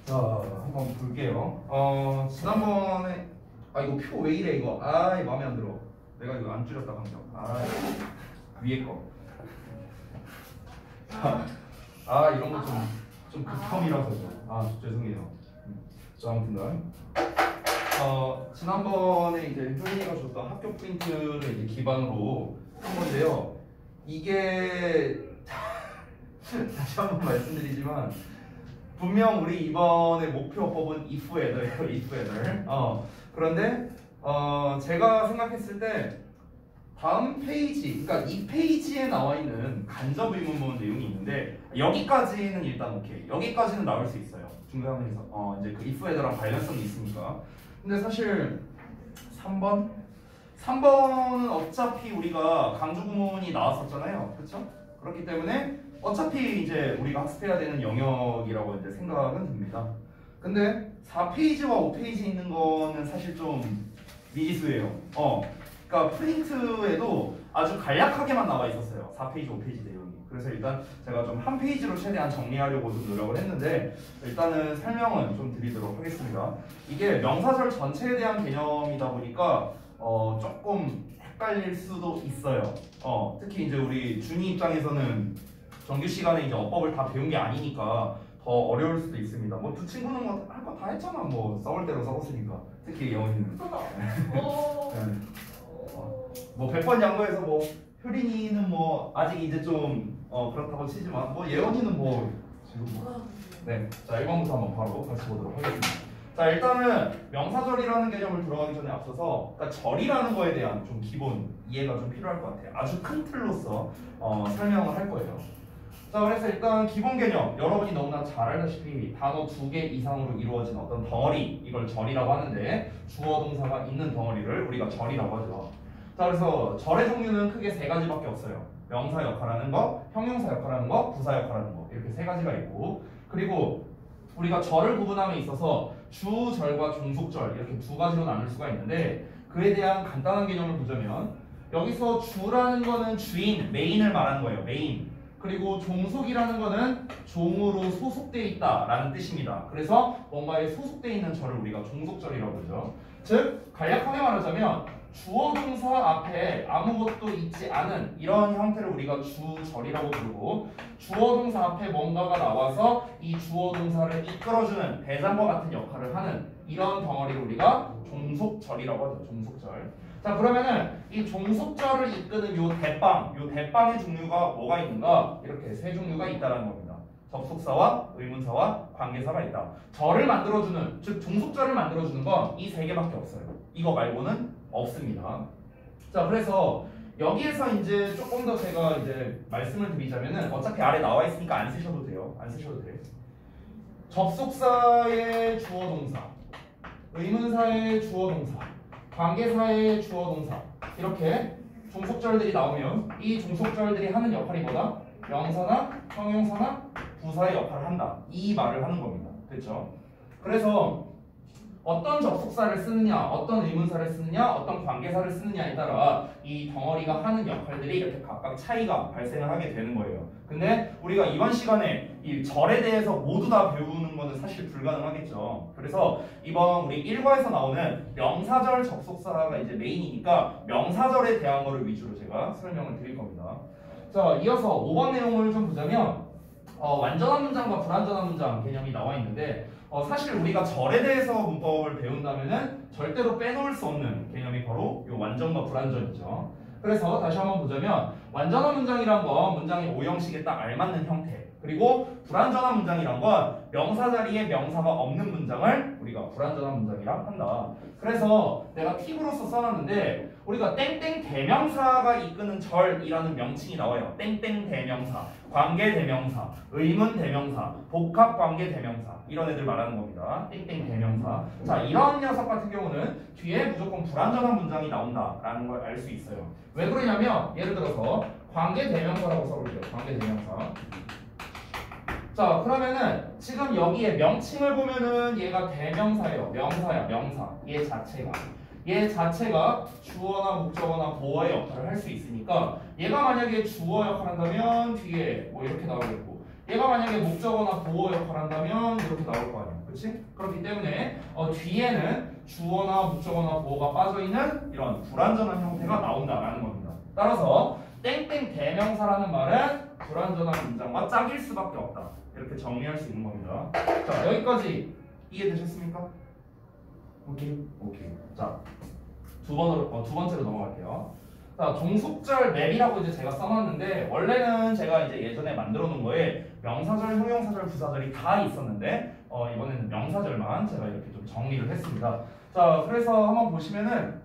자, 한번 볼게요. 지난번에 이거 표 왜 이래 이거? 마음에 안 들어. 내가 이거 안 줄였다 방금. 위에 거. 이런 거 좀 극혐이라서죠. 죄송해요. 자, 아무튼 지난번에 이제 효린이가 줬던 학교 프린트를 이제 기반으로 한 건데요. 이게 다시 한번 말씀드리지만 분명 우리 이번에 목표법은 if header예요. if header. 그런데 제가 생각했을 때 다음 페이지, 그러니까 이 페이지에 나와 있는 간접 의문문 내용이 있는데 여기까지는 일단 오케이. 여기까지는 나올 수 있어요. 중간에서 이제 그 if header랑 관련성이 있으니까. 근데 사실 3번은 어차피 우리가 강조 구문이 나왔었잖아요. 그렇죠? 그렇기 때문에 어차피 이제 우리가 학습해야 되는 영역이라고 이제 생각은 듭니다. 근데 4페이지와 5페이지 있는 거는 사실 좀 미지수예요. 그러니까 프린트에도 아주 간략하게만 나와 있었어요. 4페이지, 5페이지 내용이. 그래서 일단 제가 좀 한 페이지로 최대한 정리하려고 좀 노력을 했는데 일단은 설명은 좀 드리도록 하겠습니다. 이게 명사절 전체에 대한 개념이다 보니까 조금 헷갈릴 수도 있어요. 특히 이제 우리 준이 입장에서는 정규 시간에 이제 어법을 다 배운 게 아니니까 더 어려울 수도 있습니다. 뭐 두 친구는 뭐 할 거 다 했잖아. 뭐 써올 대로 써봤으니까. 특히 영훈이는. 뭐 100번 양보해서 뭐 효린이는 뭐 아직 이제 좀 그렇다고 치지만 뭐 예원이는 뭐 지금 네. 자, 1번부터 한번 바로 같이 보도록 하겠습니다. 자, 일단은 명사절이라는 개념을 들어가기 전에 앞서서 그러니까 절이라는 거에 대한 좀 기본 이해가 좀 필요할 것 같아요. 아주 큰 틀로서 설명을 할 거예요. 자, 그래서 일단 기본 개념, 여러분이 너무나 잘 알다시피 단어 2개 이상으로 이루어진 어떤 덩어리, 이걸 절이라고 하는데 주어 동사가 있는 덩어리를 우리가 절이라고 하죠. 자, 그래서 절의 종류는 크게 3가지밖에 없어요. 명사 역할하는 거, 형용사 역할하는 거, 부사 역할하는 거, 이렇게 3가지가 있고, 그리고 우리가 절을 구분함에 있어서 주절과 종속절 이렇게 2가지로 나눌 수가 있는데 그에 대한 간단한 개념을 보자면 여기서 주라는 거는 주인, 메인을 말하는 거예요. 메인. 그리고 종속이라는 거는 종으로 소속되어 있다라는 뜻입니다. 그래서 뭔가에 소속되어 있는 절을 우리가 종속절이라고 그러죠. 즉 간략하게 말하자면 주어 동사 앞에 아무것도 있지 않은 이런 형태를 우리가 주절이라고 부르고 주어 동사 앞에 뭔가가 나와서 이 주어 동사를 이끌어주는 대장과 같은 역할을 하는 이런 덩어리를 우리가 종속절이라고 하죠. 종속절. 자, 그러면은 이 종속절을 이끄는 요 대빵의 종류가 뭐가 있는가? 이렇게 3종류가 있다는 겁니다. 접속사와 의문사와 관계사가 있다. 절을 만들어주는, 즉 종속절을 만들어주는 건 이 3개밖에 없어요. 이거 말고는 없습니다. 자, 그래서 여기에서 이제 조금 더 제가 이제 말씀을 드리자면은 어차피 아래 나와 있으니까 안 쓰셔도 돼요. 안 쓰셔도 돼요. 접속사의 주어 동사, 의문사의 주어 동사, 관계사의 주어 동사 이렇게 종속절들이 나오면 이 종속절들이 하는 역할이 뭐다? 명사나 형용사나 부사의 역할을 한다. 이 말을 하는 겁니다. 그렇죠? 그래서 어떤 접속사를 쓰느냐, 어떤 의문사를 쓰느냐, 어떤 관계사를 쓰느냐에 따라 이 덩어리가 하는 역할들이 이렇게 각각 차이가 발생을 하게 되는 거예요. 근데 우리가 이번 시간에 이 절에 대해서 모두 다 배우는 거는 사실 불가능하겠죠. 그래서 이번 우리 1과에서 나오는 명사절 접속사가 이제 메인이니까 명사절에 대한 거를 위주로 제가 설명을 드릴 겁니다. 자, 이어서 5번 내용을 좀 보자면 완전한 문장과 불완전한 문장 개념이 나와 있는데 사실 우리가 절에 대해서 문법을 배운다면은 절대로 빼놓을 수 없는 개념이 바로 이 완전과 불완전이죠. 그래서 다시 한번 보자면 완전한 문장이란 건 문장의 오형식에 딱 알맞는 형태, 그리고 불완전한 문장이란 건 명사 자리에 명사가 없는 문장을 우리가 불완전한 문장이라 한다. 그래서 내가 팁으로서 써놨는데 우리가 땡땡 대명사가 이끄는 절이라는 명칭이 나와요. 땡땡 대명사, 관계 대명사, 의문 대명사, 복합 관계 대명사 이런 애들 말하는 겁니다. 땡땡 대명사. 자, 이런 녀석 같은 경우는 뒤에 무조건 불완전한 문장이 나온다라는 걸 알 수 있어요. 왜 그러냐면 예를 들어서 관계 대명사라고 써볼게요. 관계 대명사. 자, 그러면은 지금 여기에 명칭을 보면은 얘가 대명사예요. 명사야, 명사. 얘 자체가 주어나 목적어나 보어의 역할을 할 수 있으니까 얘가 만약에 주어 역할을 한다면 뒤에 뭐 이렇게 나오겠고 얘가 만약에 목적어나 보어 역할을 한다면 이렇게 나올 거 아니야. 그렇지? 그렇기 때문에 뒤에는 주어나 목적어나 보어가 빠져있는 이런 불완전한 형태가 나온다라는 겁니다. 따라서 땡땡 대명사라는 말은 불완전한 문장과 짝일 수밖에 없다. 이렇게 정리할 수 있는 겁니다. 자, 여기까지 이해되셨습니까? 오케이. 자, 두 번째로 넘어갈게요. 자, 종속절 맵이라고 이제 제가 써놨는데 원래는 제가 이제 예전에 만들어 놓은 거에 명사절, 형용사절, 부사절이 다 있었는데 이번에는 명사절만 제가 이렇게 좀 정리를 했습니다. 자, 그래서 한번 보시면은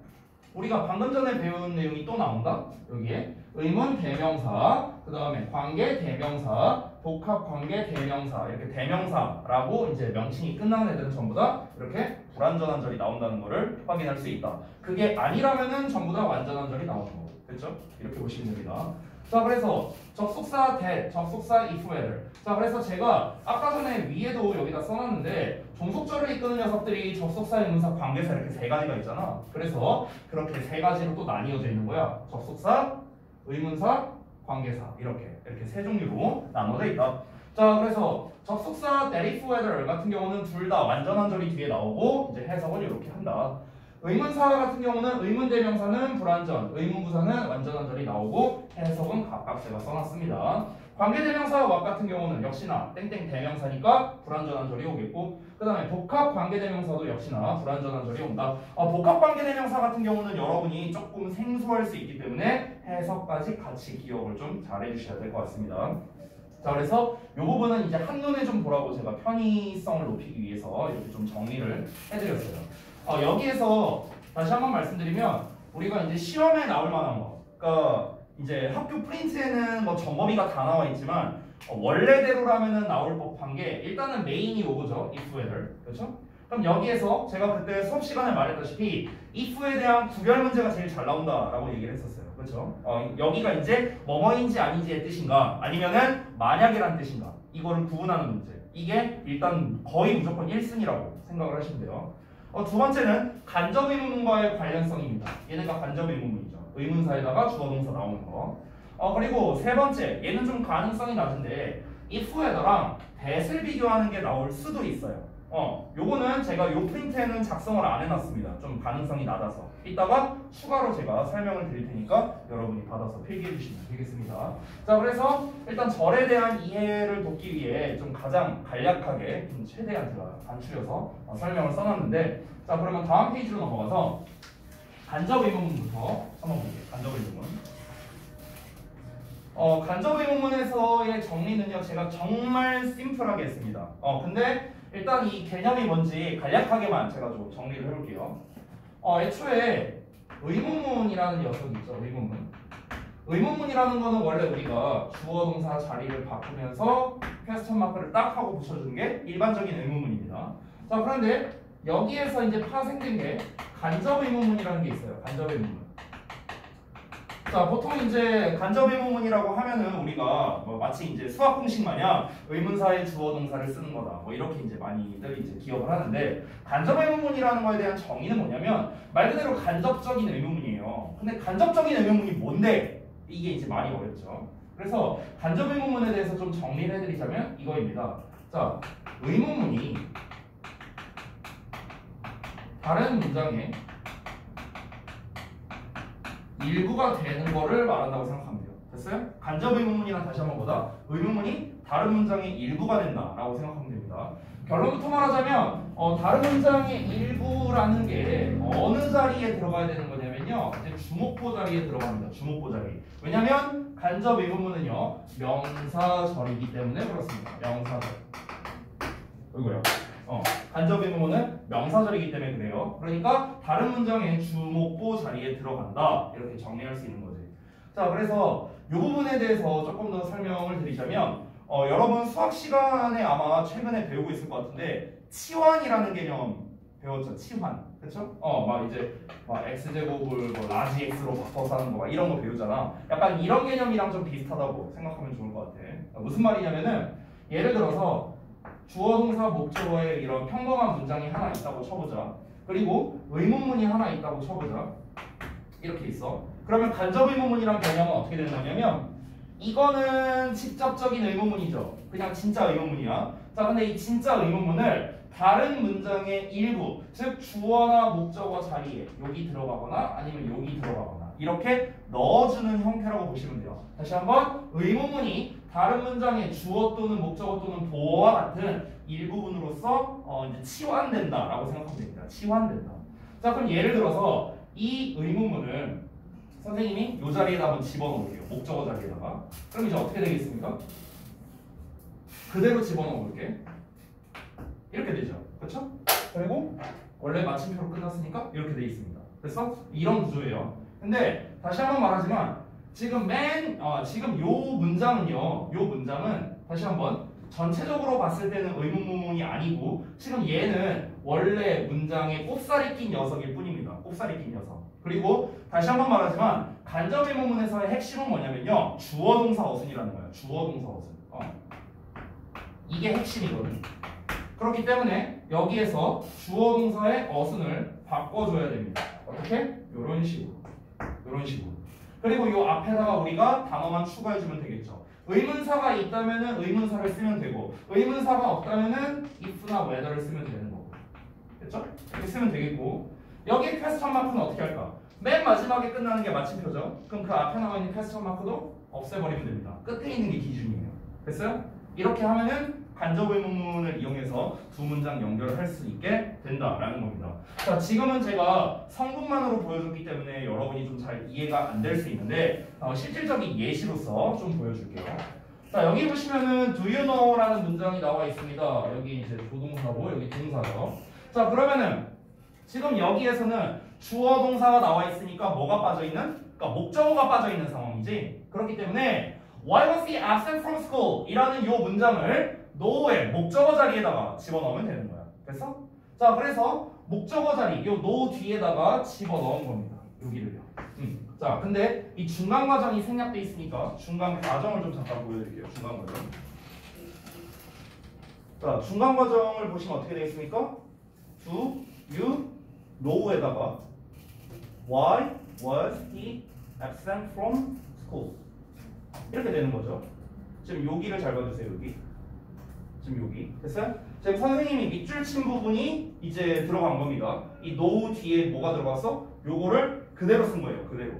우리가 방금 전에 배운 내용이 또 나온다. 여기에 의문 대명사, 그 다음에 관계 대명사, 복합 관계 대명사, 이렇게 대명사라고 이제 명칭이 끝나는 애들은 전부 다 이렇게 불완전한 절이 나온다는 것을 확인할 수 있다. 그게 아니라면은 전부 다 완전한 절이 나오는 거고, 그렇죠? 이렇게 보시면 됩니다. 자, 그래서 접속사 that, 접속사 if whether. 자, 그래서 제가 아까 전에 위에도 여기다 써놨는데 종속절을 이끄는 녀석들이 접속사, 의문사, 관계사 이렇게 세 가지가 있잖아. 그래서 그렇게 세 가지로 또 나뉘어져 있는 거야. 접속사, 의문사, 관계사 이렇게 세 종류로 나눠져 있다. 자, 그래서 접속사 that, if, whether 같은 경우는 둘 다 완전한 절이 뒤에 나오고 이제 해석은 이렇게 한다. 의문사 같은 경우는 의문 대명사는 불완전, 의문부사는 완전한 절이 나오고 해석은 각각 제가 써놨습니다. 관계 대명사 와 같은 경우는 역시나 땡땡 대명사니까 불완전한 절이 오겠고, 그 다음에 복합 관계 대명사도 역시나 불완전한 절이 온다. 복합 관계 대명사 같은 경우는 여러분이 조금 생소할 수 있기 때문에 해석까지 같이 기억을 좀 잘 해주셔야 될 것 같습니다. 자, 그래서 이 부분은 이제 한눈에 좀 보라고 제가 편의성을 높이기 위해서 이렇게 좀 정리를 해드렸어요. 여기에서 다시 한번 말씀드리면 우리가 이제 시험에 나올 만한 거, 그러니까 이제 학교 프린트에는 뭐 정범위가 다 나와 있지만 원래대로라면은 나올 법한 게 일단은 메인이 오고죠. if, whether, 그렇죠? 그럼 여기에서 제가 그때 수업 시간에 말했다시피 if에 대한 구별 문제가 제일 잘 나온다라고 얘기를 했었어요. 그렇죠? 여기가 이제 뭐뭐인지 아닌지의 뜻인가, 아니면은 만약이란 뜻인가, 이거를 구분하는 문제. 이게 일단 거의 무조건 1순위라고 생각을 하시면 돼요. 두 번째는 간접 의문문과의 관련성입니다. 얘네가 간접 의문문이죠. 의문사에다가 주어 동사 나오는 거. 그리고 세 번째, 얘는 좀 가능성이 낮은데 if, whether랑 that을 비교하는 게 나올 수도 있어요. 요거는 제가 요 프린트에는 작성을 안 해놨습니다. 좀 가능성이 낮아서. 이따가 추가로 제가 설명을 드릴 테니까 여러분이 받아서 필기해 주시면 되겠습니다. 자, 그래서 일단 절에 대한 이해를 돕기 위해 좀 가장 간략하게 좀 최대한 제가 간추려서 설명을 써놨는데, 자, 그러면 다음 페이지로 넘어가서 간접 의문문부터 한번 볼게요. 간접 의문문. 간접 의문문에서의 정리는요, 제가 정말 심플하게 했습니다. 근데 일단 이 개념이 뭔지 간략하게만 제가 좀 정리를 해볼게요. 애초에 의문문이라는 녀석이 있죠. 의문문. 의문문이라는 거는 원래 우리가 주어 동사 자리를 바꾸면서 퀘스천 마크를 딱 하고 붙여주는 게 일반적인 의문문입니다. 자, 그런데 여기에서 이제 파생된 게 간접 의문문이라는 게 있어요. 간접 의문문. 자, 보통 이제 간접 의문문이라고 하면은 우리가 마치 이제 수학 공식 마냥 의문사의 주어 동사를 쓰는 거다. 이렇게 이제 많이들 이제 기억을 하는데, 간접 의문문이라는 거에 대한 정의는 뭐냐면 말 그대로 간접적인 의문문이에요. 근데 간접적인 의문문이 뭔데? 이게 이제 많이 어렵죠. 그래서 간접 의문문에 대해서 좀 정리를 해드리자면 이거입니다. 자, 의문문이 다른 문장에 일부가 되는 거를 말한다고 생각하면 돼요. 됐어요? 간접 의문문이란 다시 한번 보다 의문문이 다른 문장의 일부가 된다라고 생각하면 됩니다. 결론부터 말하자면 다른 문장의 일부라는 게 어느 자리에 들어가야 되는 거냐면요, 이제 주목보 자리에 들어갑니다. 주목보 자리. 왜냐면 간접 의문문은요 명사절이기 때문에 그렇습니다. 명사절. 이거요. 간접 의문문은 명사절이기 때문에 그래요. 그러니까 다른 문장의 주목보 자리에 들어간다. 이렇게 정리할 수 있는 거지. 자, 그래서 이 부분에 대해서 조금 더 설명을 드리자면 여러분 수학 시간에 아마 최근에 배우고 있을 것 같은데 치환이라는 개념 배웠죠? 치환. 그쵸? 막 이제 x제곱을 라지 x로 바꿔서 하는 거 막 이런 거 배우잖아. 약간 이런 개념이랑 좀 비슷하다고 생각하면 좋을 것 같아. 무슨 말이냐면은 예를 들어서 주어 동사 목적어에 이런 평범한 문장이 하나 있다고 쳐보자. 그리고 의문문이 하나 있다고 쳐보자. 이렇게 있어. 그러면 간접 의문문이란 개념은 어떻게 되는 거냐면 이거는 직접적인 의문문이죠. 그냥 진짜 의문문이야. 자, 근데 이 진짜 의문문을 다른 문장의 일부, 즉 주어나 목적어 자리에 여기 들어가거나 아니면 여기 들어가거나 이렇게 넣어주는 형태라고 보시면 돼요. 다시 한번 의문문이 다른 문장의 주어 또는 목적어 또는 보어와 같은 일부분으로서 이제 치환된다라고 생각하면 됩니다. 치환된다. 자, 그럼 예를 들어서 이 의문문을 선생님이 이 자리에다 한번 집어넣을게요. 목적어 자리에다가. 그럼 이제 어떻게 되겠습니까? 그대로 집어넣어 볼게. 이렇게 되죠. 그렇죠? 그리고 원래 마침표로 끝났으니까 이렇게 돼 있습니다. 그래서 이런 구조예요. 근데 다시 한번 말하지만 지금 지금 요 문장은요. 요 문장은 다시 한번 전체적으로 봤을 때는 의문문이 아니고 지금 얘는 원래 문장에 꼽살이 낀 녀석일 뿐입니다. 꼽살이 낀 녀석. 그리고 다시 한번 말하지만 간접 의문문에서의 핵심은 뭐냐면요. 주어 동사 어순이라는 거예요. 주어 동사 어순. 이게 핵심이거든요. 그렇기 때문에 여기에서 주어 동사의 어순을 바꿔줘야 됩니다. 어떻게? 이런 식으로. 이런 식으로. 그리고 이 앞에다가 우리가 단어만 추가해주면 되겠죠. 의문사가 있다면 의문사를 쓰면 되고 의문사가 없다면 if나 whether를 쓰면 되는 거고. 됐죠? 이렇게 쓰면 되겠고 여기 퀘스천 마크는 어떻게 할까? 맨 마지막에 끝나는 게 마침표죠. 그럼 그 앞에 나와 있는 퀘스천 마크도 없애버리면 됩니다. 끝에 있는 게 기준이에요. 됐어요? 이렇게 하면은 간접 의문문을 이용해서 두 문장 연결을 할 수 있게 된다라는 겁니다. 자, 지금은 제가 성분만으로 보여줬기 때문에 여러분이 좀 잘 이해가 안 될 수 있는데 실질적인 예시로서 좀 보여줄게요. 자, 여기 보시면은 do you know라는 문장이 나와 있습니다. 여기 이제 조동사고 여기 동사죠. 자, 그러면은 지금 여기에서는 주어 동사가 나와 있으니까 뭐가 빠져 있는? 그러니까 목적어가 빠져 있는 상황이지. 그렇기 때문에 Why was he absent from school? 이라는 이 문장을 no의 목적어 자리에다가 집어넣으면 되는 거야. 됐어? 자, 그래서 목적어 자리, 이 no 뒤에다가 집어넣은 겁니다. 여기를요. 자, 근데 이 중간 과정이 생략돼 있으니까 중간 과정을 좀 잠깐 보여드릴게요. 중간 과정. 자, 중간 과정을 보시면 어떻게 되겠습니까? Do you know에다가 Why was he absent from school? 이렇게 되는 거죠. 지금 여기를 잘 봐주세요. 여기. 지금 여기. 됐어요? 지금 선생님이 밑줄 친 부분이 이제 들어간 겁니다. 이 no 뒤에 뭐가 들어갔어? 요거를 그대로 쓴 거예요. 그대로.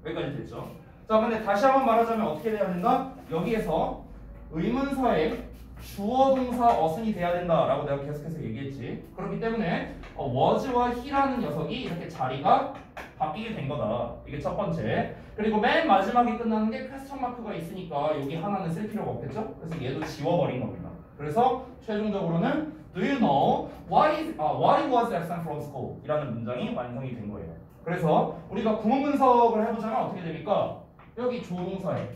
여기까지 됐죠? 자, 근데 다시 한번 말하자면 어떻게 돼야 된다? 여기에서 의문사에 주어 동사 어순이 돼야 된다라고 내가 계속해서 얘기했지. 그렇기 때문에 was와 he라는 녀석이 이렇게 자리가 바뀌게 된 거다. 이게 첫 번째. 그리고 맨 마지막에 끝나는 게 퀘스천 마크가 있으니까 여기 하나는 쓸 필요가 없겠죠? 그래서 얘도 지워버린 겁니다. 그래서 최종적으로는 Do you know why he was absent from school? 이라는 문장이 완성이 된 거예요. 그래서 우리가 구문 분석을 해보자면 어떻게 됩니까? 여기 조동사에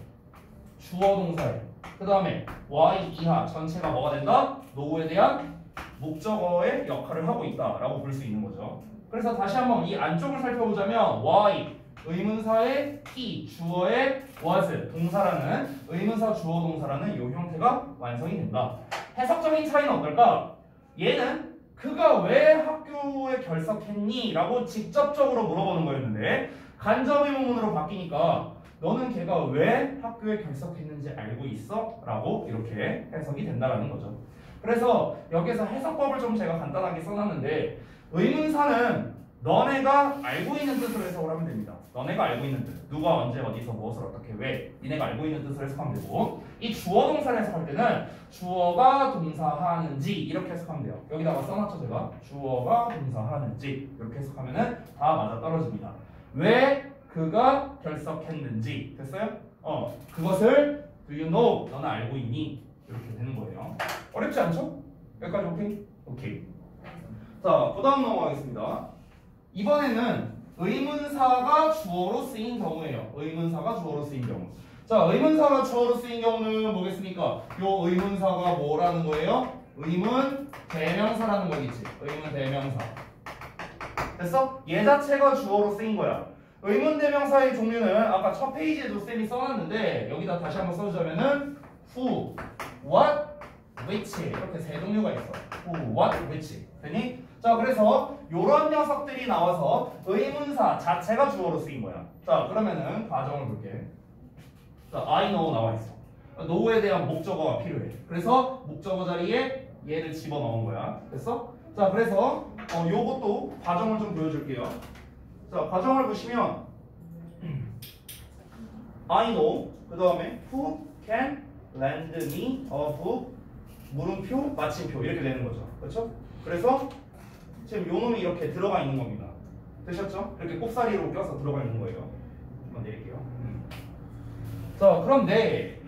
주어 동사에 그 다음에 y 이하 전체가 뭐가 된다? know에 대한 목적어의 역할을 하고 있다라고 볼 수 있는 거죠. 그래서 다시 한번 이 안쪽을 살펴보자면 y 의문사의 he 주어의 was 동사라는 의문사 주어 동사라는 이 형태가 완성이 된다. 해석적인 차이는 어떨까? 얘는 그가 왜 학교에 결석했니? 라고 직접적으로 물어보는 거였는데 간접 의문문으로 바뀌니까 너는 걔가 왜 학교에 결석했는지 알고 있어? 라고 이렇게 해석이 된다는 거죠. 그래서 여기서 해석법을 좀 제가 간단하게 써놨는데 의문사는 너네가 알고 있는 뜻으로 해석을 하면 됩니다. 너네가 알고 있는 뜻. 누가 언제 어디서 무엇을 어떻게 왜 니네가 알고 있는 뜻으로 해석하면 되고 이 주어 동사를 해석할 때는 주어가 동사하는지 이렇게 해석하면 돼요. 여기다가 써놨죠 제가. 주어가 동사하는지 이렇게 해석하면은 다 맞아 떨어집니다. 왜 그가 결석했는지 됐어요? 그것을 do you know? 너는 알고 있니? 이렇게 되는 거예요. 어렵지 않죠? 여기까지 오케이? 오케이. 자, 그 다음 넘어가겠습니다. 이번에는 의문사가 주어로 쓰인 경우예요. 의문사가 주어로 쓰인 경우. 자, 의문사가 주어로 쓰인 경우는 뭐겠습니까? 요 의문사가 뭐라는 거예요? 의문 대명사라는 거겠지. 의문 대명사. 됐어? 얘 자체가 주어로 쓰인 거야. 의문 대명사의 종류는 아까 첫 페이지에도 쌤이 써놨는데 여기다 다시 한번 써주자면은 who, what, which 이렇게 세 종류가 있어. who, what, which. 되니? 자, 그래서 요런 녀석들이 나와서 의문사 자체가 주어로 쓰인 거야. 자, 그러면은 과정을 볼게. 자, I know 나와 있어. know에 대한 목적어가 필요해. 그래서 목적어 자리에 얘를 집어넣은 거야. 됐어? 자, 그래서 요것도 과정을 좀 보여줄게요. 자, 과정을 보시면 I know 그 다음에 who can lend me a book 물음표 마침표 이렇게 되는 거죠. 그렇죠? 그래서 지금 요 놈이 이렇게 들어가 있는 겁니다. 되셨죠? 이렇게 꼽사리로 껴서 들어가 있는 거예요. 한번 내릴게요. 자, 그런데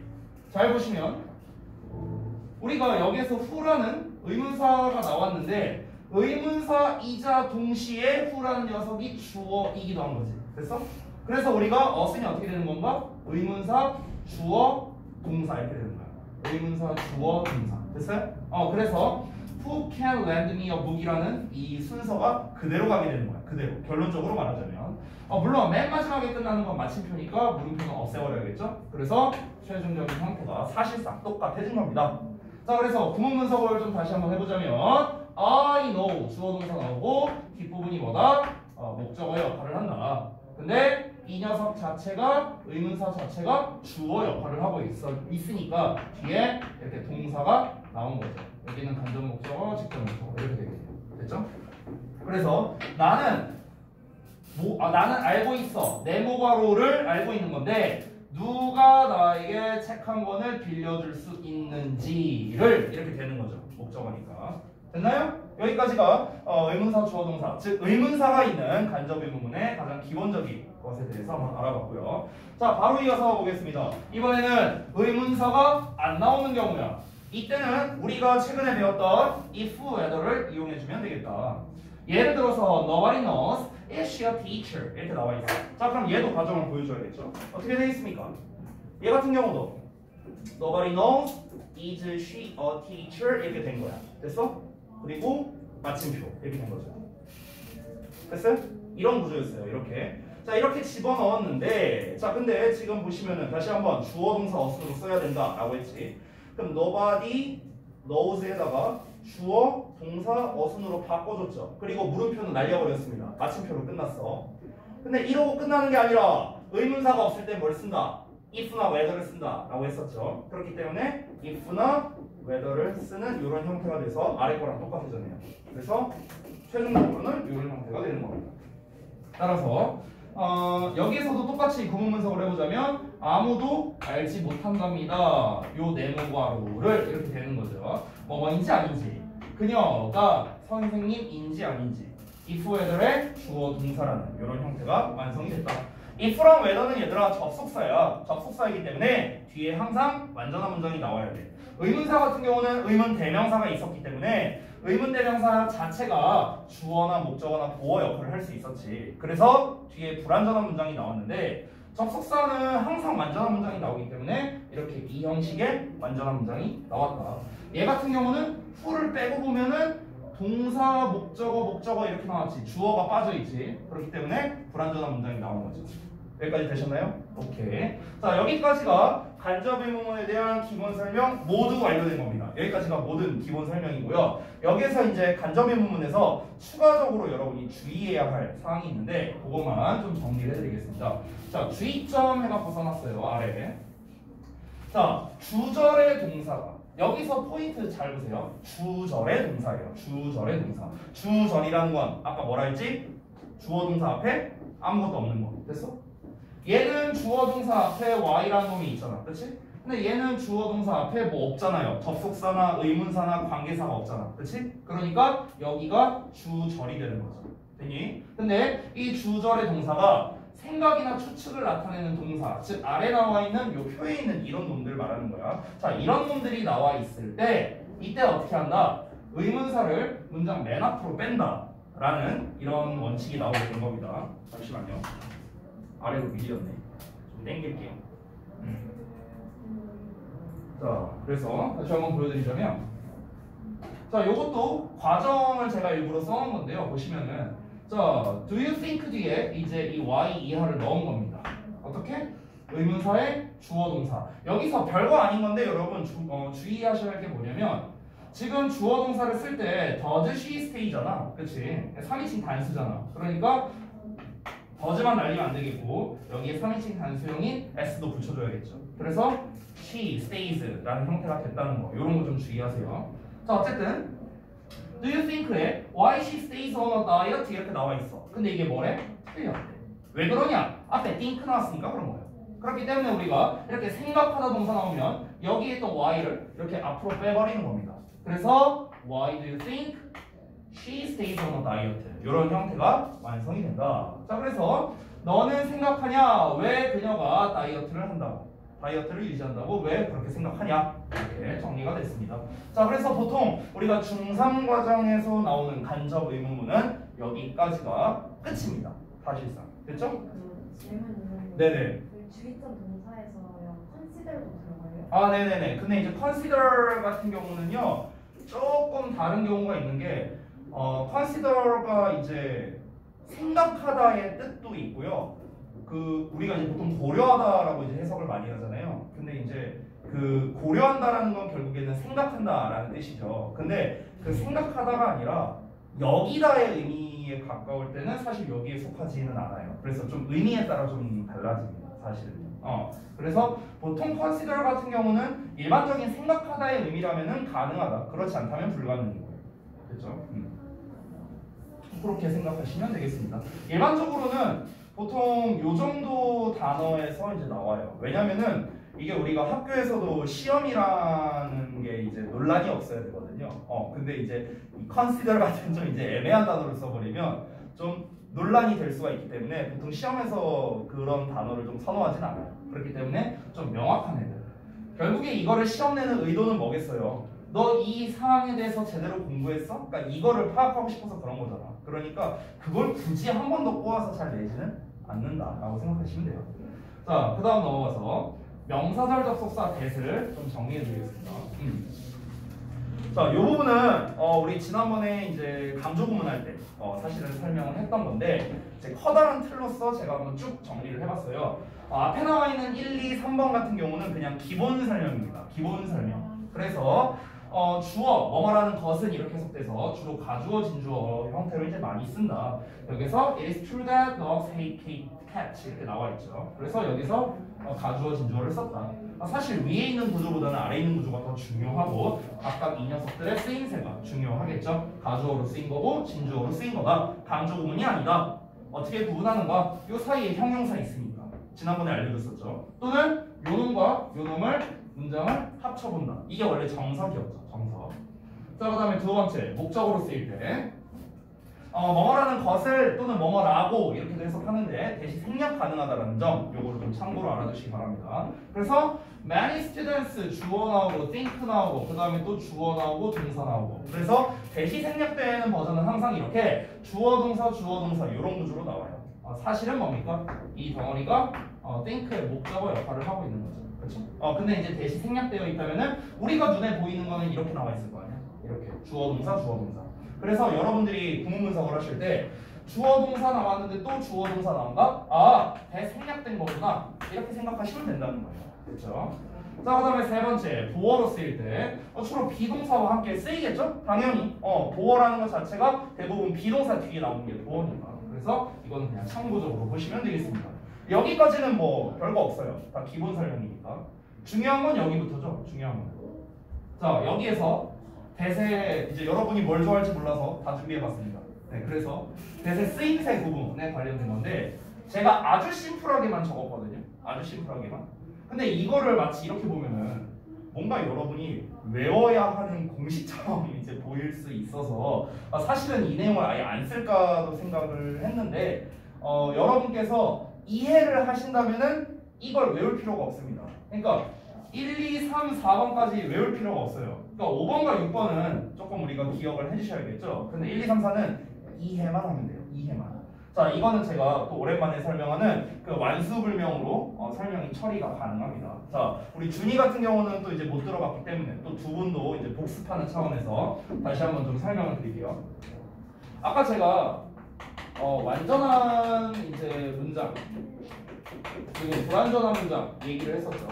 잘 보시면 우리가 여기에서 who라는 의문사가 나왔는데 의문사이자 동시에 who라는 녀석이 주어이기도 한 거지. 됐어? 그래서 우리가 쓰면 어떻게 되는 건가? 의문사, 주어, 동사 이렇게 되는 거야. 의문사, 주어, 동사. 됐어요? 그래서 Who can lend me a book이라는 이 순서가 그대로 가게 되는 거야. 그대로. 결론적으로 말하자면. 물론 맨 마지막에 끝나는 건 마침표니까 물음표는 없애버려야겠죠? 그래서 최종적인 형태가 사실상 똑같아진 겁니다. 자, 그래서 구문 분석을 좀 다시 한번 해보자면 I know 주어 동사 나오고 뒷부분이 뭐다? 목적어의 역할을 한다. 근데 이 녀석 자체가 의문사 자체가 주어 역할을 하고 있으니까 뒤에 이렇게 동사가 나온 거죠. 여기는 간접 목적어, 직접 목적어 이렇게 되겠네요. 됐죠? 그래서 나는 알고 있어. 네모괄호를 알고 있는 건데 누가 나에게 책 한 권을 빌려줄 수 있는지를 이렇게 되는 거죠. 목적어니까. 됐나요? 여기까지가 의문사, 주어, 동사, 즉 의문사가 있는 간접 의문문의 가장 기본적인 것에 대해서 한번 알아봤고요. 자, 바로 이어서 보겠습니다. 이번에는 의문사가 안 나오는 경우야. 이때는 우리가 최근에 배웠던 if, whether를 이용해주면 되겠다. 예를 들어서 nobody knows is she a teacher 이렇게 나와 있어. 자, 그럼 얘도 과정을 보여줘야겠죠. 어떻게 되어 있습니까? 얘 같은 경우도 nobody knows is she a teacher 이렇게 된 거야. 됐어? 그리고 마침표 이렇게 된 거죠. 됐어요? 이런 구조였어요. 이렇게. 자, 이렇게 집어넣었는데 자, 근데 지금 보시면은 다시 한번 주어 동사 어순으로 써야 된다라고 했지. 그럼 nobody knows에다가 주어 동사 어순으로 바꿔줬죠. 그리고 물음표는 날려버렸습니다. 마침표로 끝났어. 근데 이러고 끝나는 게 아니라 의문사가 없을 때 뭘 쓴다? if나 whether를 쓴다 라고 했었죠. 그렇기 때문에 if나 whether를 쓰는 이런 형태가 돼서 아래 거랑 똑같아졌네요. 그래서 최종적으로는 이런 형태가 되는 겁니다. 따라서 여기에서도 똑같이 구문 분석을 해보자면 아무도 알지 못한답니다. 요 네모괄호를 이렇게 되는 거죠. 뭐인지 아닌지, 그녀가 선생님인지 아닌지, if whether의 주어 동사라는 이런 형태가 완성이 됐다. if랑 whether는 얘들아 접속사야. 접속사이기 때문에 뒤에 항상 완전한 문장이 나와야 돼. 의문사 같은 경우는 의문 대명사가 있었기 때문에 의문 대명사 자체가 주어나 목적어나 보어 역할을 할 수 있었지. 그래서 뒤에 불완전한 문장이 나왔는데 접속사는 항상 완전한 문장이 나오기 때문에 이렇게 이 형식의 완전한 문장이 나왔다. 얘 같은 경우는 who를 빼고 보면은 동사, 목적어 이렇게 나왔지. 주어가 빠져있지. 그렇기 때문에 불완전한 문장이 나온 거죠. 여기까지 되셨나요? 오케이. 자, 여기까지가 간접 의문문에 대한 기본 설명 모두 완료된 겁니다. 여기까지가 모든 기본 설명이고요. 여기서 이제 간접 의문문에서 추가적으로 여러분이 주의해야 할 사항이 있는데 그것만 좀 정리를 해드리겠습니다. 자, 주의점 해갖고 써놨어요. 아래에. 자, 주절의 동사가 여기서 포인트 잘 보세요. 주절의 동사예요. 주절의 동사. 주절이라는 건 아까 뭐라 했지? 주어 동사 앞에 아무것도 없는 거. 됐어? 얘는 주어 동사 앞에 y라는 놈이 있잖아. 그렇지? 근데 얘는 주어 동사 앞에 뭐 없잖아요. 접속사나 의문사나 관계사가 없잖아. 그렇지? 그러니까 여기가 주절이 되는 거죠. 됐니? 근데 이 주절의 동사가 생각이나 추측을 나타내는 동사, 즉 아래 나와 있는 요 표에 있는 이런 놈들 말하는 거야. 자, 이런 놈들이 나와 있을 때 이때 어떻게 한다? 의문사를 문장 맨 앞으로 뺀다 라는 이런 원칙이 나오게 된 겁니다. 잠시만요. 아래로 밀렸네. 좀 당길게요. 자, 그래서 다시 한번 보여드리자면 자, 요것도 과정을 제가 일부러 써놓은 건데요. 보시면은 자, do you think 뒤에 이제 이 y 이하를 넣은 겁니다. 어떻게? 의문사의 주어 동사. 여기서 별거 아닌 건데 여러분 주의하셔야 할 게 뭐냐면 지금 주어 동사를 쓸 때 does she stay잖아. 그치? 3인칭 단수잖아. 그러니까 더즈만 날리면 안 되겠고 여기에 3인칭 단수형인 s도 붙여줘야겠죠. 그래서 she stays라는 형태가 됐다는 거. 이런 거 좀 주의하세요. 자, 어쨌든 do you think에 why she stays on a diet 이렇게 나와 있어. 근데 이게 뭐래? 틀렸대. 왜 그러냐? 앞에 think 나왔으니까 그런 거예요. 그렇기 때문에 우리가 이렇게 생각하다 동사 나오면 여기에 또 why를 이렇게 앞으로 빼버리는 겁니다. 그래서 why do you think she stays on a diet 이런 형태가 완성이 된다. 자, 그래서 너는 생각하냐? 왜 그녀가 다이어트를 한다고? 다이어트를 유지한다고 왜 그렇게 생각하냐? 이렇게 정리가 됐습니다. 자, 그래서 보통 우리가 중3 과정에서 나오는 간접 의문문은 여기까지가 끝입니다. 사실상. 됐죠? 그 질문 있는데 네네. 그 주의점 동사에서요 consider도 들어가요? 아, 네네네. 근데 이제 consider 같은 경우는요 조금 다른 경우가 있는 게 consider가 이제 생각하다의 뜻도 있고요. 그 우리가 이제 보통 고려하다라고 이제 해석을 많이 하잖아요. 근데 이제 그 고려한다라는 건 결국에는 생각한다라는 뜻이죠. 근데 그 생각하다가 아니라 여기다의 의미에 가까울 때는 사실 여기에 속하지는 않아요. 그래서 좀 의미에 따라 좀 달라집니다. 사실은. 그래서 보통 consider 같은 경우는 일반적인 생각하다의 의미라면은 가능하다. 그렇지 않다면 불가능이고요. 그렇죠? 그렇게 생각하시면 되겠습니다. 일반적으로는 보통 요 정도 단어에서 이제 나와요. 왜냐면은 이게 우리가 학교에서도 시험이라는 게 이제 논란이 없어야 되거든요. 근데 이제 이 consider 같은 좀 이제 애매한 단어를 써버리면 좀 논란이 될 수가 있기 때문에 보통 시험에서 그런 단어를 좀 선호하진 않아요. 그렇기 때문에 좀 명확한 애들. 결국에 이거를 시험 내는 의도는 뭐겠어요? 너 이 상황에 대해서 제대로 공부했어? 그러니까 이거를 파악하고 싶어서 그런 거잖아. 그러니까 그걸 굳이 한 번 더 꼬아서 잘 내지는 않는다라고 생각하시면 돼요. 자, 그 다음 넘어가서 명사절 접속사 that을 좀 정리해 드리겠습니다. 자, 이 부분은 우리 지난번에 이제 강조 구문할 때 사실은 설명을 했던 건데 이제 커다란 틀로서 제가 한번 쭉 정리를 해봤어요. 앞에 나와 있는 1, 2, 3번 같은 경우는 그냥 기본 설명입니다. 기본 설명. 그래서 주어, 뭐뭐라는 것은 이렇게 해석돼서 주로 가주어, 진주어 형태로 이제 많이 쓴다. 여기서 it is true that dogs hate cats 이렇게 나와 있죠. 그래서 여기서 가주어, 진주어를 썼다. 사실 위에 있는 구조보다는 아래에 있는 구조가 더 중요하고 각각 이 녀석들의 쓰임새가 중요하겠죠. 가주어로 쓰인 거고 진주어로 쓰인 거다. 강조 구문이 아니다. 어떻게 구분하는가? 이 사이에 형용사 있으니까. 지난번에 알려줬었죠. 또는 요놈과 요놈을 문장을 합쳐본다. 이게 원래 정석이었죠. 정석. 자, 그 다음에 두 번째 목적으로 쓰일 때 뭐뭐라는 것을 또는 뭐뭐라고 이렇게도 해석하는데 대신 생략 가능하다는 점 요거를 좀 참고로 알아두시기 바랍니다. 그래서 many students 주어 나오고 think 나오고 그 다음에 또 주어 나오고 동사 나오고 그래서 대시 생략되는 버전은 항상 이렇게 주어 동사 이런 구조로 나와요. 사실은 뭡니까? 이 덩어리가 think의 목적어 역할을 하고 있는 거죠. 그렇죠? 근데 이제 대시 생략되어 있다면은 우리가 눈에 보이는 거는 이렇게 나와 있을 거 아니야? 이렇게 주어 동사. 그래서 여러분들이 구문 분석을 하실 때 주어 동사 나왔는데 또 주어 동사 나온다? 대생략된 거구나. 이렇게 생각하시면 된다는 거예요. 그렇죠? 자, 그 다음에 세 번째 보어로 쓰일 때 주로 비동사와 함께 쓰이겠죠? 당연히 보어라는 것 자체가 대부분 비동사 뒤에 나오는 게 보어니까. 그래서 이거는 그냥 참고적으로 보시면 되겠습니다. 여기까지는 뭐 별거 없어요. 다 기본 설명이니까. 중요한 건 여기부터죠. 중요한 건. 자, 여기에서 대세 이제 여러분이 뭘 좋아할지 몰라서 다 준비해봤습니다. 네, 그래서 대세 쓰임새 부분에 관련된 건데 제가 아주 심플하게만 적었거든요. 아주 심플하게만. 근데 이거를 마치 이렇게 보면은 뭔가 여러분이 외워야 하는 공식처럼 이제 보일 수 있어서 사실은 이 내용을 아예 안 쓸까도 생각을 했는데 여러분께서 이해를 하신다면은 이걸 외울 필요가 없습니다. 그러니까 1, 2, 3, 4번까지 외울 필요가 없어요. 그러니까 5번과 6번은 조금 우리가 기억을 해주셔야겠죠. 근데 1, 2, 3, 4는 이해만 하면 돼요. 이해만. 자, 이거는 제가 또 오랜만에 설명하는 그 완수불명으로 설명이 처리가 가능합니다. 자, 우리 준이 같은 경우는 또 이제 못 들어봤기 때문에 또 두 분도 이제 복습하는 차원에서 다시 한번 좀 설명을 드릴게요. 아까 제가 완전한 이제 문장 그리고 불완전한 문장 얘기를 했었죠.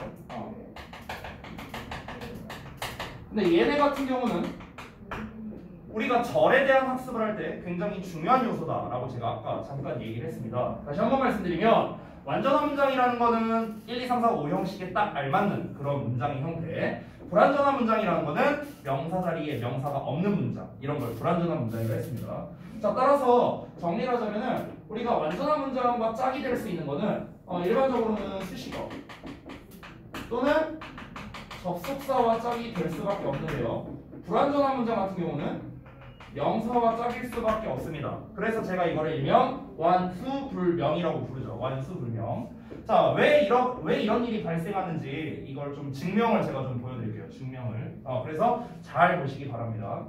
근데 얘네 같은 경우는 우리가 절에 대한 학습을 할 때 굉장히 중요한 요소다라고 제가 아까 잠깐 얘기를 했습니다. 다시 한번 말씀드리면 완전한 문장이라는 거는 1, 2, 3, 4, 5 형식에 딱 알맞는 그런 문장의 형태. 불완전한 문장이라는 거는 명사 자리에 명사가 없는 문장, 이런 걸 불완전한 문장이라고 했습니다. 자, 따라서 정리를 하자면은 우리가 완전한 문장과 짝이 될 수 있는 거는 일반적으로는 수식어 또는 접속사와 짝이 될 수밖에 없는데요. 불완전한 문장 같은 경우는 명사와 짝일 수밖에 없습니다. 그래서 제가 이거를 일명 완수불명이라고 부르죠. 완수불명. 자, 왜 이런 일이 발생하는지 이걸 좀 증명을 제가 좀 보여드릴게요. 증명을. 그래서 잘 보시기 바랍니다.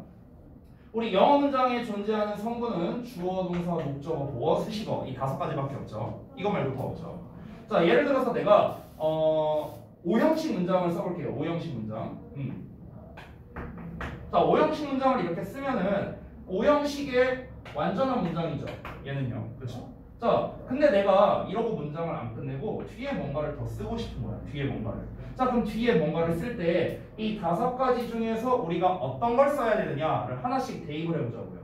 우리 영어 문장에 존재하는 성분은 주어, 동사, 목적어, 보어, 수식어 이 5가지밖에 없죠. 이거 말고 더 없죠. 자, 예를 들어서 내가 5형식 문장을 써볼게요. 5형식 문장. 자, 5형식 문장을 이렇게 쓰면은 5형식의 완전한 문장이죠. 얘는요. 그렇죠? 자, 근데 내가 이러고 문장을 안 끝내고 뒤에 뭔가를 더 쓰고 싶은 거야. 뒤에 뭔가를. 자, 그럼 뒤에 뭔가를 쓸 때 이 5가지 중에서 우리가 어떤 걸 써야 되느냐를 하나씩 대입을 해보자고요.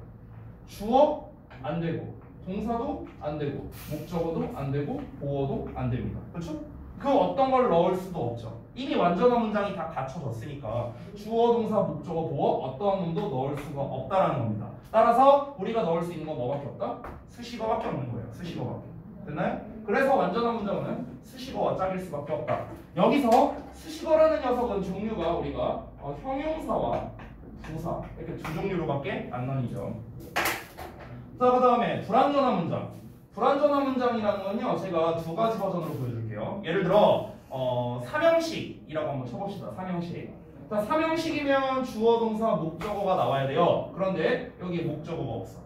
주어 안 되고, 동사도 안 되고, 목적어도 안 되고, 보어도 안 됩니다. 그렇죠? 그 어떤 걸 넣을 수도 없죠. 이미 완전한 문장이 다 갖춰졌으니까 주어, 동사, 목적어, 보어 어떠한 놈도 넣을 수가 없다라는 겁니다. 따라서 우리가 넣을 수 있는 건 뭐밖에 없다? 수식어밖에 없는 거예요. 수식어밖에. 됐나요? 그래서 완전한 문장은 수식어와 짝일 수밖에 없다. 여기서 수식어라는 녀석은 종류가 우리가 형용사와 부사 이렇게 두 종류로밖에 안 나뉘죠. 자, 그 다음에 불완전한 문장. 불완전한 문장이라는 건요, 제가 2가지 버전으로 보여드릴게요. 예를 들어 삼형식이라고 한번 쳐봅시다. 삼형식. 자, 삼형식이면 주어, 동사, 목적어가 나와야 돼요. 그런데 여기에 목적어가 없어.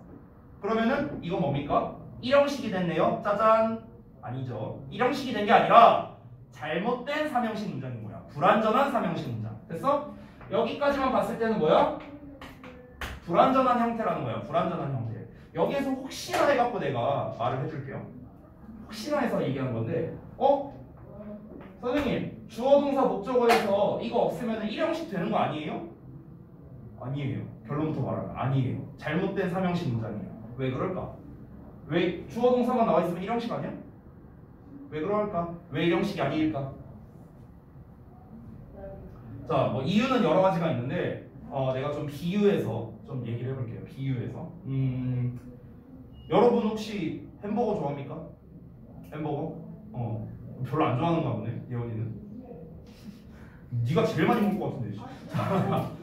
그러면은 이건 뭡니까? 1형식이 됐네요. 짜잔. 아니죠. 1형식이 된 게 아니라 잘못된 삼형식 문장인 거야. 불완전한 삼형식 문장. 됐어? 여기까지만 봤을 때는 뭐야? 불완전한 형태라는 거야. 불완전한 형태. 여기에서 혹시나 해갖고 내가 말을 해줄게요. 혹시나 해서 얘기한 건데 선생님, 주어, 동사, 목적어에서 이거 없으면 1형식 되는 거 아니에요? 아니에요. 결론부터 말하면 아니에요. 잘못된 삼형식 문장이에요. 왜 그럴까? 왜 주어, 동사만 나와 있으면 1형식 아니야? 왜 그럴까? 왜 1형식이 아닐까? 자, 뭐 이유는 여러 가지가 있는데 내가 좀 비유해서 좀 얘기를 해볼게요. 비유해서. 여러분 혹시 햄버거 좋아합니까? 햄버거? 별로 안 좋아하는가 보네, 예원이는. 네가 제일 많이 먹을 것 같은데.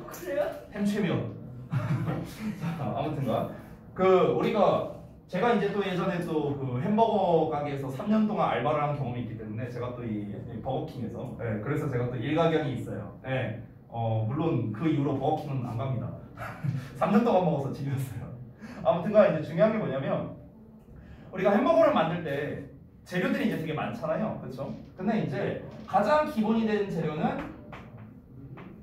그래요? 햄채면. 아무튼가 우리가 제가 이제 또 예전에 또 그 햄버거 가게에서 3년 동안 알바를 한 경험이 있기 때문에 제가 또 이 버거킹에서 그래서 제가 또 일가견이 있어요. 물론 그 이후로 버거킹은 안 갑니다. 3년 동안 먹어서 질렸어요. 아무튼간 이제 중요한 게 뭐냐면 우리가 햄버거를 만들 때 재료들이 이제 되게 많잖아요. 그렇죠? 근데 이제 가장 기본이 되는 재료는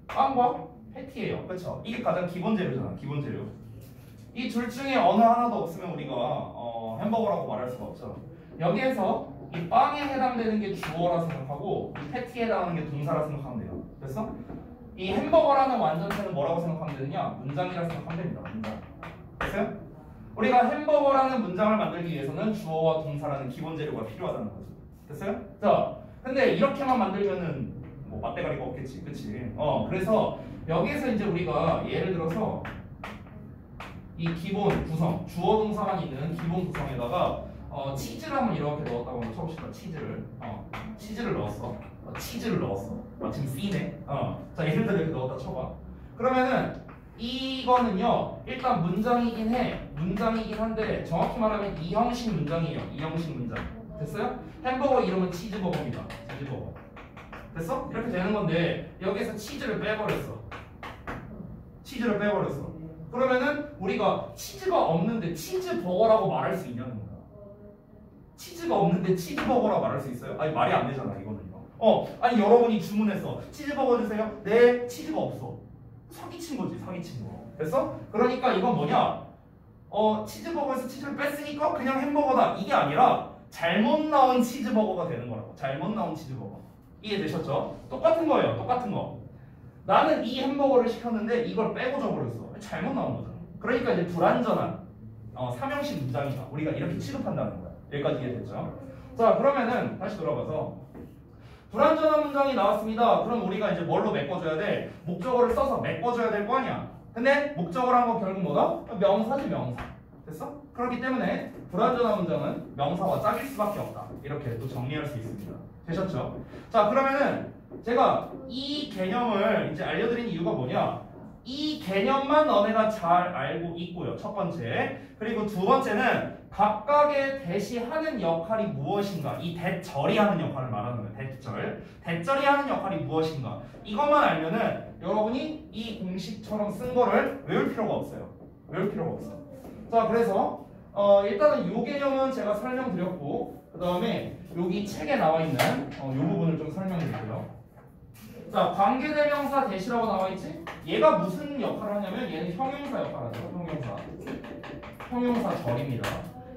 빵과 패티예요. 그렇죠? 이게 가장 기본 재료잖아. 기본 재료. 이 둘 중에 어느 하나도 없으면 우리가 햄버거라고 말할 수가 없죠. 여기에서 이 빵에 해당되는 게 주어라 생각하고 이 패티에 해당하는 게 동사라 생각하면 돼요. 됐어? 이 햄버거라는 완전체는 뭐라고 생각하면 되느냐? 문장이라 생각하면 됩니다. 문장. 됐어요? 우리가 햄버거라는 문장을 만들기 위해서는 주어와 동사라는 기본 재료가 필요하다는 거죠. 됐어요? 자, 근데 이렇게만 만들면은 뭐 맛대가리가 없겠지, 그치? 그래서 여기에서 이제 우리가 예를 들어서 이 기본 구성, 주어 동사만 있는 기본 구성에다가 치즈를 한번 이렇게 넣었다고 한번 쳐봅시다. 치즈를 넣었어. 치즈를 넣었어. 마침 C네. 자, 예를 들어 이렇게 넣었다 쳐봐. 그러면은 이거는요, 일단 문장이긴 해. 문장이긴 한데 정확히 말하면 2형식 문장이에요. 2형식 문장. 됐어요? 햄버거 이름은 치즈버거입니다. 치즈버거. 됐어? 이렇게 되는 건데 여기서 치즈를 빼버렸어. 치즈를 빼버렸어. 그러면은 우리가 치즈가 없는데 치즈버거라고 말할 수 있냐는 거야. 치즈가 없는데 치즈버거라고 말할 수 있어요? 아니 말이 안 되잖아 이거는요. 아니 여러분이 주문했어. 치즈버거 주세요. 네, 치즈가 없어. 사기친 거지, 사기친 거. 됐어? 그러니까 이건 뭐냐? 치즈버거에서 치즈를 뺐으니까 그냥 햄버거다. 이게 아니라 잘못 나온 치즈버거가 되는 거라고. 잘못 나온 치즈버거. 이해되셨죠? 똑같은 거예요. 똑같은 거. 나는 이 햄버거를 시켰는데 이걸 빼고 줘버렸어. 잘못 나온 거잖아. 그러니까 이제 불완전한 삼형식 문장이다. 우리가 이렇게 취급한다는 거야. 여기까지 이해됐죠? 자, 그러면은 다시 돌아가서 불완전한 문장이 나왔습니다. 그럼 우리가 이제 뭘로 메꿔줘야 돼? 목적어를 써서 메꿔줘야 될 거 아니야. 근데 목적어를 한 거 결국 뭐다? 명사지, 명사. 됐어? 그렇기 때문에 불완전한 문장은 명사와 짝일 수밖에 없다. 이렇게 또 정리할 수 있습니다. 되셨죠? 자, 그러면은 제가 이 개념을 이제 알려드린 이유가 뭐냐? 이 개념만 너네가 잘 알고 있고요. 첫 번째. 그리고 두 번째는 각각의 대시하는 역할이 무엇인가. 이 대절이 하는 역할을 말하는 거예요. 대절. 대절이 하는 역할이 무엇인가. 이것만 알면은 여러분이 이 공식처럼 쓴 거를 외울 필요가 없어요. 외울 필요가 없어. 자, 그래서 일단은 이 개념은 제가 설명드렸고, 그 다음에 여기 책에 나와 있는 이 부분을 좀 설명드릴게요. 자, 관계대명사 대시라고 나와 있지? 얘가 무슨 역할을 하냐면 얘는 형용사 역할을 하죠. 형용사절입니다.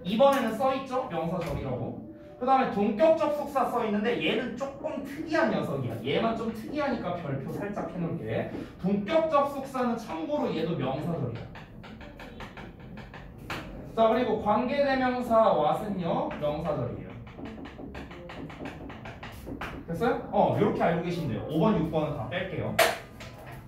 이번에는 써있죠? 명사절이라고. 그 다음에 동격적 속사 써있는데 얘는 조금 특이한 녀석이야. 얘만 좀 특이하니까 별표 살짝 해놓을게. 동격적 속사는 참고로 얘도 명사절이야. 자, 그리고 관계대명사 what은요? 명사절이에요. 됐어요? 이렇게 알고 계시면 돼요. 5번, 6번은 다 뺄게요.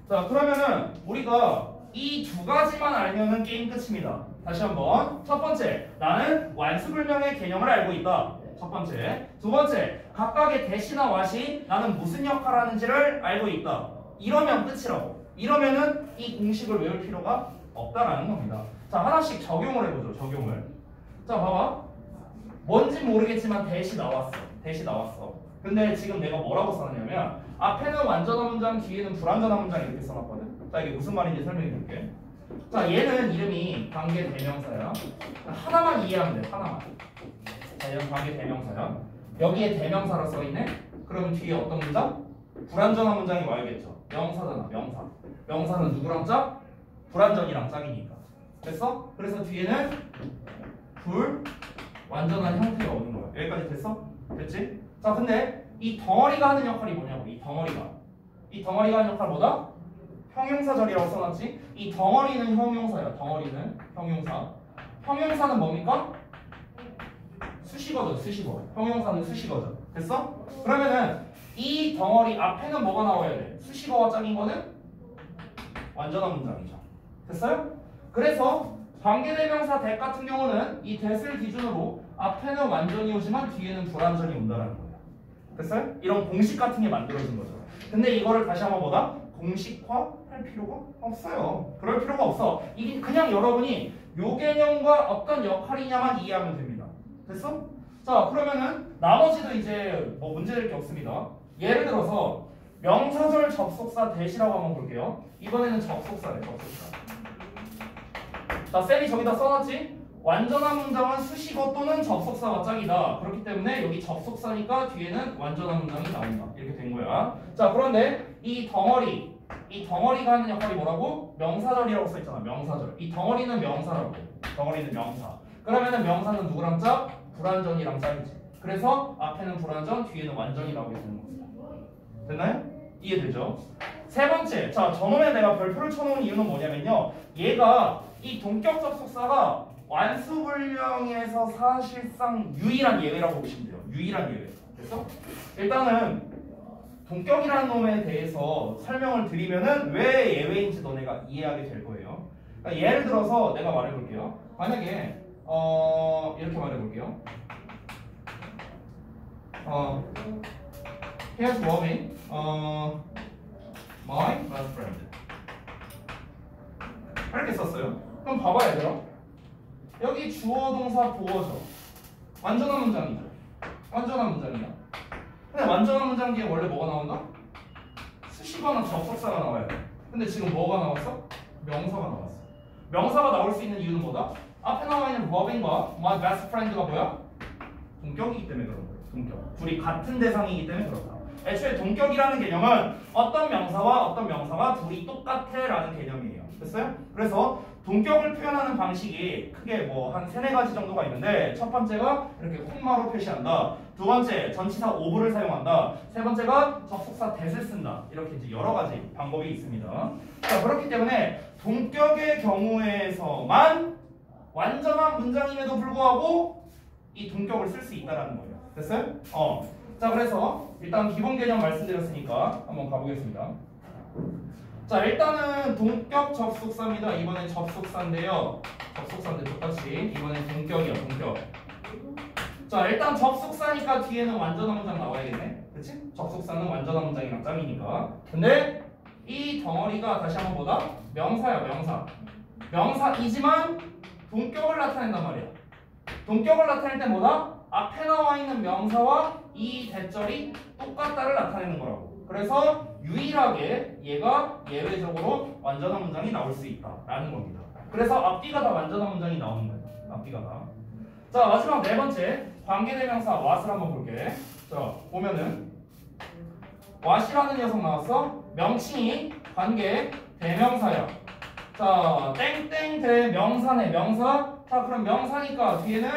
자, 그러면은 우리가 이 두 가지만 알면은 게임 끝입니다. 다시 한번. 첫 번째, 나는 완수불명의 개념을 알고 있다. 첫 번째. 두 번째, 각각의 대시나 what이 나는 무슨 역할을 하는지를 알고 있다. 이러면 끝이라고. 이러면은 이 공식을 외울 필요가 없다라는 겁니다. 자, 하나씩 적용을 해보죠. 적용을. 자, 봐봐. 뭔진 모르겠지만 대시 나왔어. 대시 나왔어. 근데 지금 내가 뭐라고 써놨냐면 앞에는 완전한 문장, 뒤에는 불완전한 문장 이렇게 써놨거든. 자, 이게 무슨 말인지 설명해 줄게. 자, 얘는 이름이 관계대명사야. 하나만 이해하면 돼. 하나만. 자, 얘는 관계대명사야. 여기에 대명사로 써있네. 그러면 뒤에 어떤 문장? 불완전한 문장이 와야겠죠. 명사잖아. 명사. 명사는 누구랑 짝? 불완전이랑 짝이니까. 됐어? 그래서 뒤에는 불완전한 형태가 오는 거야. 여기까지 됐어? 됐지? 자, 근데 이 덩어리가 하는 역할이 뭐냐고. 이 덩어리가 하는 역할 뭐다? 형용사절이라고 써놨지? 이 덩어리는 형용사야. 덩어리는 형용사. 형용사는 뭡니까? 수식어죠. 수식어. 형용사는 수식어죠. 됐어? 그러면은 이 덩어리 앞에는 뭐가 나와야 돼? 수식어와 짝인 거는 완전한 문장이죠. 됐어요? 그래서 관계대명사 that 같은 경우는 이 that을 기준으로 앞에는 완전히 오지만 뒤에는 불완전히 온다는 거예요. 됐어요? 이런 공식 같은 게 만들어진 거죠. 근데 이거를 다시 한번 보다 공식화할 필요가 없어요. 그럴 필요가 없어. 이게 그냥 여러분이 요 개념과 어떤 역할이냐만 이해하면 됩니다. 됐어? 자, 그러면은 나머지도 이제 뭐 문제될 게 없습니다. 예를 들어서 명사절 접속사 대시라고 한번 볼게요. 이번에는 접속사래. 접속사. 자, 쌤이 저기다 써놨지? 완전한 문장은 수식어 또는 접속사가 짝이다. 그렇기 때문에 여기 접속사니까 뒤에는 완전한 문장이 나온다. 이렇게 된 거야. 자, 그런데 이 덩어리가 하는 역할이 뭐라고? 명사절이라고 써있잖아. 명사절. 이 덩어리는 명사라고. 덩어리는 명사. 그러면은 명사는 누구랑 짝? 불완전이랑 짝이지. 그래서 앞에는 불완전, 뒤에는 완전이 나오게 되는 겁니다. 됐나요? 이해되죠? 세 번째. 자, 저놈에 내가 별표를 쳐놓은 이유는 뭐냐면요. 얘가 이 동격적 속사가 완수불명에서 사실상 유일한 예외라고 보시면 돼요. 유일한 예외. 됐어? 일단은 동격이라는 놈에 대해서 설명을 드리면은 왜 예외인지 너네가 이해하게 될 거예요. 그러니까 예를 들어서 내가 말해볼게요. 만약에 이렇게 말해볼게요. Here's Robin, my best friend. 이렇게 썼어요. 그럼 봐봐 얘들아. 여기 주어, 동사, 보어죠. 완전한 문장이죠. 완전한 문장이야. 근데 완전한 문장 뒤에 원래 뭐가 나온다? 수식어나 접속사가 나와야 돼. 근데 지금 뭐가 나왔어? 명사가 나왔어. 명사가 나올 수 있는 이유는 뭐다? 앞에 나와 있는 Robin과 my best friend가 뭐야? 동격이기 때문에 그런 거예요. 동격. 둘이 같은 대상이기 때문에 그렇다. 애초에 동격이라는 개념은 어떤 명사와 어떤 명사가 둘이 똑같아 라는 개념이에요. 됐어요? 그래서 동격을 표현하는 방식이 크게 뭐 한 3-4가지 정도가 있는데 첫 번째가 이렇게 콤마로 표시한다. 두 번째 전치사 오브를 사용한다. 세 번째가 접속사 that을 쓴다. 이렇게 이제 여러 가지 방법이 있습니다. 자, 그렇기 때문에 동격의 경우에서만 완전한 문장임에도 불구하고 이 동격을 쓸 수 있다라는 거예요. 됐어요? 자, 그래서 일단 기본 개념 말씀드렸으니까 한번 가보겠습니다. 자, 일단은 동격 접속사입니다. 이번엔 접속사인데요. 접속사인데 똑같이 이번엔 동격이야, 동격. 자, 일단 접속사니까 뒤에는 완전한 문장 나와야겠네. 그치? 접속사는 완전한 문장이랑 짱이니까. 근데 이 덩어리가 다시 한번 보다 명사야, 명사. 명사이지만 동격을 나타낸단 말이야. 동격을 나타낼 때 뭐다? 앞에 나와 있는 명사와 이 대절이 똑같다를 나타내는 거라고. 그래서 유일하게 얘가 예외적으로 완전한 문장이 나올 수 있다라는 겁니다. 그래서 앞뒤가 다 완전한 문장이 나오는 거예요. 앞뒤가 다. 자, 마지막 네 번째 관계대명사 what을 한번 볼게. 자, 보면은 what이라는 녀석 나왔어. 명칭이 관계 대명사야. 자, 땡땡 대명사네, 명사. 자, 그럼 명사니까 뒤에는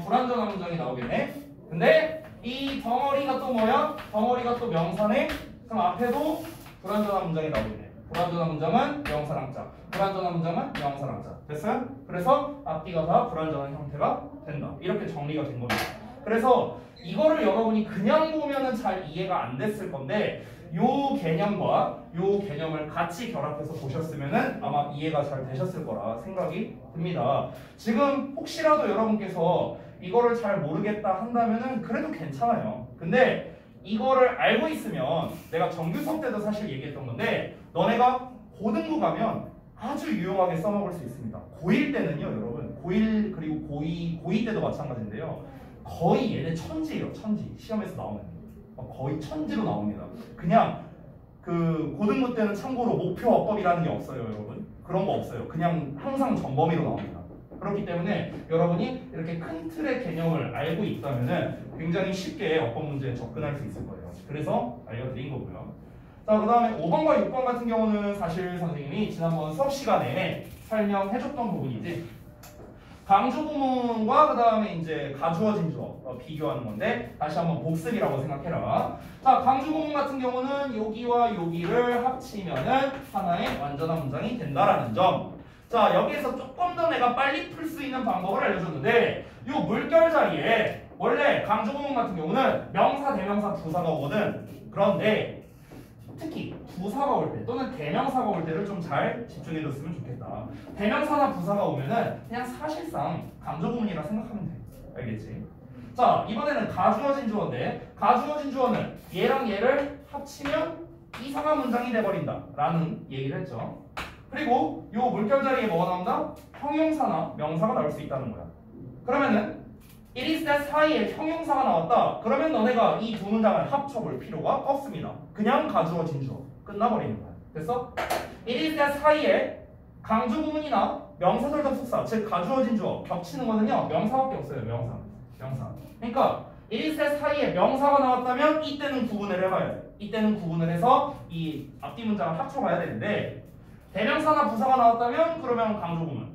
불완전한 문장이 나오겠네. 근데 이 덩어리가 또 뭐야? 덩어리가 또 명사네. 그럼 앞에도 불완전한 문장이 나오겠네. 불완전한 문장은 명사랑 짝, 불완전한 문장은 명사랑 짝. 됐어요? 그래서 앞뒤가 다 불완전한 형태가 된다. 이렇게 정리가 된 겁니다. 그래서 이거를 여러분이 그냥 보면은 잘 이해가 안 됐을 건데 요 개념과 요 개념을 같이 결합해서 보셨으면은 아마 이해가 잘 되셨을 거라 생각이 듭니다. 지금 혹시라도 여러분께서 이거를 잘 모르겠다 한다면은 그래도 괜찮아요. 근데 이거를 알고 있으면 내가 정규 수업 때도 사실 얘기했던 건데 너네가 고등부 가면 아주 유용하게 써먹을 수 있습니다. 고1 때는요, 여러분. 고1 그리고 고2 때도 마찬가지인데요. 거의 얘네 천지예요, 천지. 시험에서 나오는. 거의 천지로 나옵니다. 그냥 그 고등부 때는 참고로 목표 어법이라는 게 없어요, 여러분. 그런 거 없어요. 그냥 항상 전범위로 나옵니다. 그렇기 때문에 여러분이 이렇게 큰 틀의 개념을 알고 있다면은 굉장히 쉽게 어법 문제에 접근할 수 있을 거예요. 그래서 알려드린 거고요. 자, 그 다음에 5번과 6번 같은 경우는 사실 선생님이 지난번 수업 시간에 설명해줬던 부분이지. 강조 구문과 그 다음에 이제 가주어진 주어 비교하는 건데 다시 한번 복습이라고 생각해라. 자, 강조 구문 같은 경우는 여기와 여기를 합치면은 하나의 완전한 문장이 된다라는 점. 자, 여기에서 조금 더 내가 빨리 풀 수 있는 방법을 알려줬는데 이 물결 자리에 원래 강조 구문 같은 경우는 명사, 대명사, 부사가 오거든. 그런데 특히 부사가 올 때 또는 대명사가 올 때를 좀 잘 집중해줬으면 좋겠다. 대명사나 부사가 오면은 그냥 사실상 강조 구문이라 생각하면 돼. 알겠지? 자, 이번에는 가주어진 주어인데 가주어진 주어는 얘랑 얘를 합치면 이상한 문장이 돼버린다 라는 얘기를 했죠. 그리고 요 물결 자리에 뭐가 나온다? 형용사나 명사가 나올 수 있다는 거야. 그러면은 it is that 사이에 형용사가 나왔다. 그러면 너네가 이 두 문장을 합쳐볼 필요가 없습니다. 그냥 가주어진 주어 끝나버리는 거야. 됐어? it is that 사이에 강조 구문이나 명사절 접속사 즉 가주어진 주어 겹치는 거는요 명사밖에 없어요. 명사. 그러니까 it is that 사이에 명사가 나왔다면 이때는 구분을 해봐야 돼. 이때는 구분을 해서 이 앞뒤 문장을 합쳐봐야 되는데 대명사나 부사가 나왔다면 그러면 강조 구문,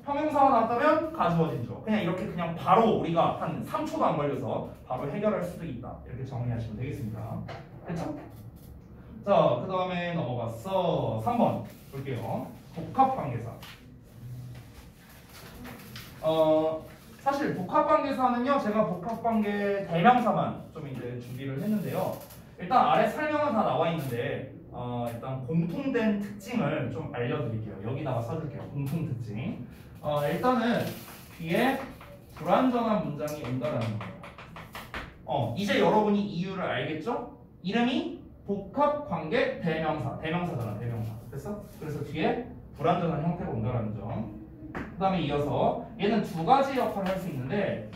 형용사가 나왔다면 가주어진 주어. 그냥 이렇게 그냥 바로 우리가 한 3초도 안 걸려서 바로 해결할 수도 있다. 이렇게 정리하시면 되겠습니다. 됐죠? 자, 그 다음에 넘어갔어. 3번 볼게요. 복합관계사. 사실 복합관계사는요 제가 복합관계 대명사만 좀 이제 준비를 했는데요. 일단 아래 설명은 다 나와 있는데 일단 공통된 특징을 좀 알려드릴게요. 여기다가 써줄게요. 공통 특징. 일단은 뒤에 불완전한 문장이 온다라는 거예요. 이제 여러분이 이유를 알겠죠? 이름이 복합관계 대명사잖아. 대명사. 됐어? 그래서 뒤에 불완전한 형태로 온다라는 점. 그 다음에 이어서 얘는 두 가지 역할을 할 수 있는데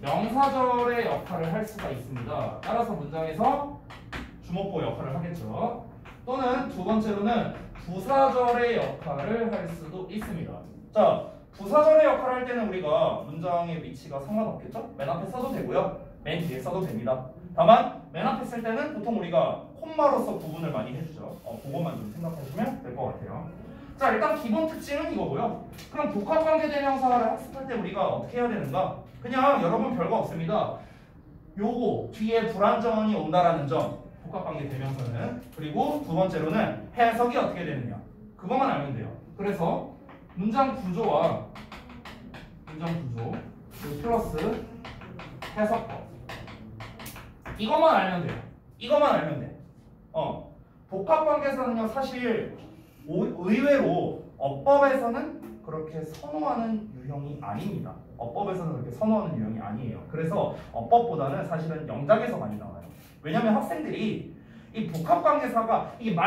명사절의 역할을 할 수가 있습니다. 따라서 문장에서 주목보 역할을 하겠죠. 또는 두 번째로는 부사절의 역할을 할 수도 있습니다. 자, 부사절의 역할을 할 때는 우리가 문장의 위치가 상관없겠죠? 맨 앞에 써도 되고요. 맨 뒤에 써도 됩니다. 다만 맨 앞에 쓸 때는 보통 우리가 콤마로서 구분을 많이 해주죠. 그것만 좀 생각하시면 될 것 같아요. 자, 일단 기본 특징은 이거고요. 그럼 복합관계대명사를 학습할 때 우리가 어떻게 해야 되는가? 그냥 여러분 별거 없습니다. 요거 뒤에 불완전이 온다라는 점, 복합관계대명사는. 그리고 두 번째로는 해석이 어떻게 되느냐, 그것만 알면 돼요. 그래서 문장 구조 그리고 플러스 해석법, 이것만 알면 돼요. 이것만 알면 돼. 복합관계사는요, 사실 의외로 어법에서는 그렇게 선호하는 유형이 아닙니다. 어법에서는 그렇게 선호하는 유형이 아니에요. 그래서 어법보다는 사실은 영작에서 많이 나와요. 왜냐하면 학생들이 이 복합관계사가 이게 말